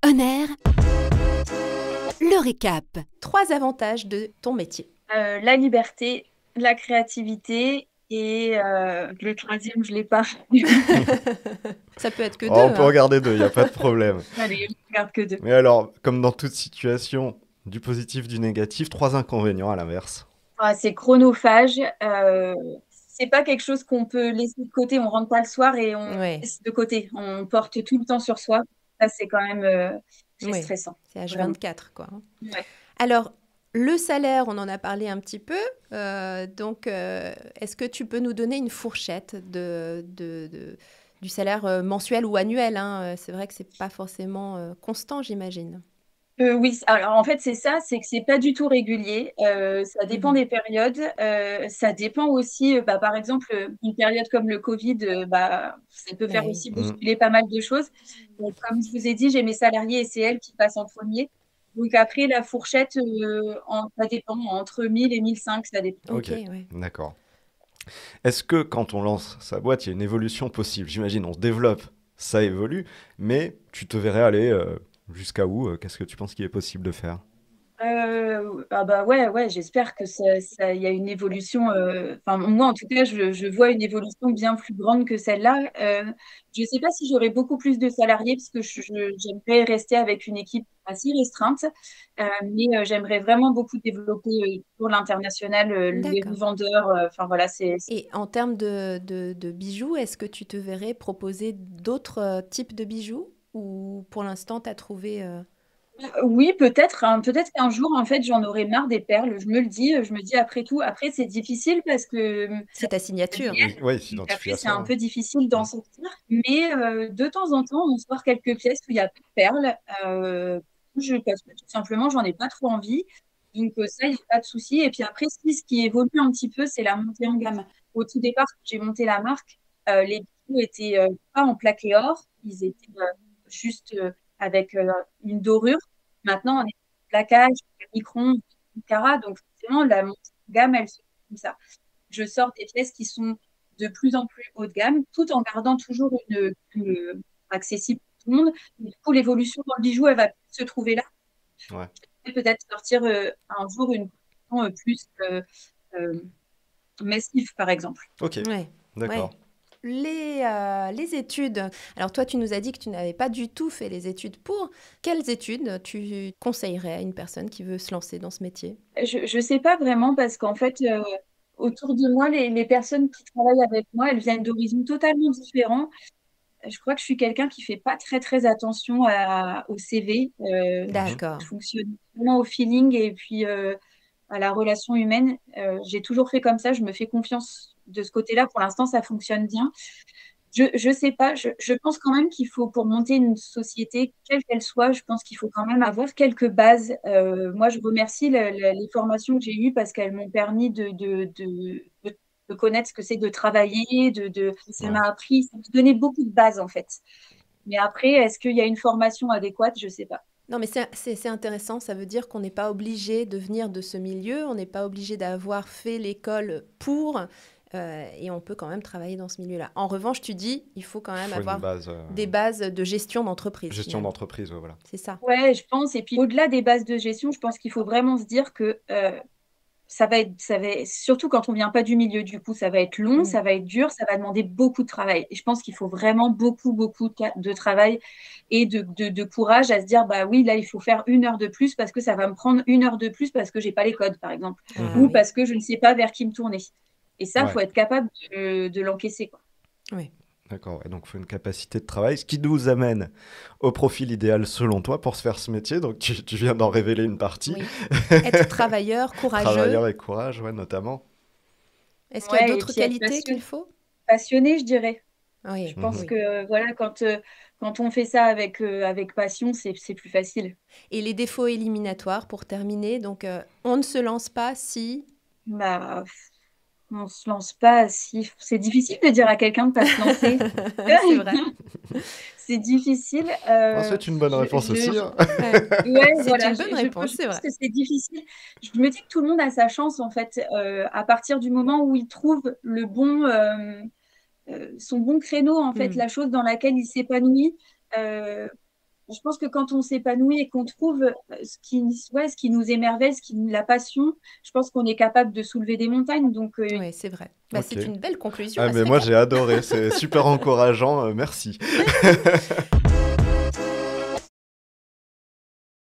Honor, le récap. 3 avantages de ton métier. La liberté, la créativité et le troisième, je l'ai pas. Ça peut être que 2. On peut en garder 2, il n'y a pas de problème. Allez, je regarde que 2. Mais alors, comme dans toute situation, du positif, du négatif, 3 inconvénients à l'inverse. C'est chronophage. C'est pas quelque chose qu'on peut laisser de côté. On rentre pas le soir et on laisse de côté. On porte tout le temps sur soi. Ça, c'est quand même très stressant. C'est H24, quoi. Ouais. Alors, le salaire, on en a parlé un petit peu. Donc, est-ce que tu peux nous donner une fourchette du salaire mensuel ou annuel, hein? C'est vrai que c'est pas forcément constant, j'imagine. Oui, alors en fait, c'est ça, c'est que c'est pas du tout régulier. Ça dépend des périodes. Ça dépend aussi, par exemple, une période comme le Covid, ça peut faire aussi bousculer pas mal de choses. Donc, comme je vous ai dit, j'ai mes salariés et c'est elles qui passent en premier. Donc après, la fourchette, ça dépend, entre 1000 et 1500, ça dépend. Ok, d'accord. Est-ce que quand on lance sa boîte, il y a une évolution possible? J'imagine, on se développe, ça évolue, mais tu te verrais aller jusqu'à où? Qu'est-ce que tu penses qu'il est possible de faire? Ouais, j'espère que il y a une évolution. Moi, en tout cas, je vois une évolution bien plus grande que celle-là. Je ne sais pas si j'aurai beaucoup plus de salariés parce que j'aimerais rester avec une équipe assez restreinte, mais j'aimerais vraiment beaucoup développer pour l'international, les revendeurs. Et en termes de bijoux, est-ce que tu te verrais proposer d'autres types de bijoux ou pour l'instant, tu as trouvé... Oui, peut-être. Peut-être qu'un jour, en fait, j'en aurai marre des perles. Je me le dis. Je me dis, après tout, après, c'est difficile parce que... C'est ta signature. Oui, après, c'est un peu difficile d'en sortir. Mais de temps en temps, on sort quelques pièces où il y a peu de perles. Parce que tout simplement, j'en ai pas trop envie. Donc ça, il n'y a pas de souci. Et puis après, ce qui évolue un petit peu, c'est la montée en gamme. Au tout départ, quand j'ai monté la marque, les bijoux étaient pas en plaqué or. Ils étaient juste... avec une dorure. Maintenant, on est en plaquage, micron, carats, donc forcément, la montée de gamme, elle se fait comme ça. Je sors des pièces qui sont de plus en plus haut de gamme, tout en gardant toujours une accessible pour tout le monde. Du coup, l'évolution dans le bijou, elle va se trouver là. Ouais. Et peut-être sortir un jour une collection plus massive, par exemple. Ok, d'accord. Les études. Alors toi, tu nous as dit que tu n'avais pas du tout fait les études pour. Quelles études tu conseillerais à une personne qui veut se lancer dans ce métier? Je ne sais pas vraiment parce qu'en fait, autour de moi, les personnes qui travaillent avec moi, elles viennent d'horizons totalement différents. Je crois que je suis quelqu'un qui fait pas très très attention au CV. D'accord. Je fonctionne vraiment au feeling et puis à la relation humaine. J'ai toujours fait comme ça. Je me fais confiance de ce côté-là. Pour l'instant, ça fonctionne bien. Je sais pas. Je pense quand même qu'il faut, pour monter une société, quelle qu'elle soit, je pense qu'il faut quand même avoir quelques bases. Moi, je remercie les formations que j'ai eues parce qu'elles m'ont permis de connaître ce que c'est de travailler, ça m'a appris, ça m'a donné beaucoup de bases en fait. Mais après, est-ce qu'il y a une formation adéquate? Je sais pas. Non, mais c'est intéressant. Ça veut dire qu'on n'est pas obligé de venir de ce milieu, on n'est pas obligé d'avoir fait l'école pour, et on peut quand même travailler dans ce milieu-là. En revanche, tu dis, il faut quand même avoir des bases de gestion d'entreprise. Gestion d'entreprise, voilà. C'est ça. Ouais, je pense. Et puis, au-delà des bases de gestion, je pense qu'il faut vraiment se dire que ça va être, surtout quand on vient pas du milieu, du coup, ça va être long, ça va être dur, ça va demander beaucoup de travail. Et je pense qu'il faut vraiment beaucoup, beaucoup de travail et de courage à se dire, bah oui, là, il faut faire 1 heure de plus parce que ça va me prendre 1 heure de plus parce que j'ai pas les codes, par exemple, ou parce que je ne sais pas vers qui me tourner. Et ça, il faut être capable de l'encaisser, quoi. Oui. D'accord, et donc il faut une capacité de travail, ce qui nous amène au profil idéal selon toi pour se faire ce métier. Donc tu viens d'en révéler une partie. Oui. Être travailleur, courageux. Travailleur et courage, ouais, notamment. Est-ce qu'il y a d'autres qualités qu'il faut? Passionné, je dirais. Oui. Je pense que voilà, quand on fait ça avec passion, c'est plus facile. Et les défauts éliminatoires pour terminer, donc on ne se lance pas si... Bah, on se lance pas si... C'est difficile de dire à quelqu'un de pas se lancer. C'est vrai. C'est difficile. C'est une bonne réponse aussi. Hein. Ouais, c'est voilà, une bonne réponse, c'est vrai. Je pense que c'est difficile. Je me dis que tout le monde a sa chance, en fait, à partir du moment où il trouve le bon, son bon créneau, en fait, la chose dans laquelle il s'épanouit. Je pense que quand on s'épanouit et qu'on trouve ce qui nous émerveille, la passion, je pense qu'on est capable de soulever des montagnes. Donc, Oui, c'est vrai. Bah, Ok. c'est une belle conclusion Ah, à ce mais moi récap. j'ai adoré, c'est super encourageant, merci.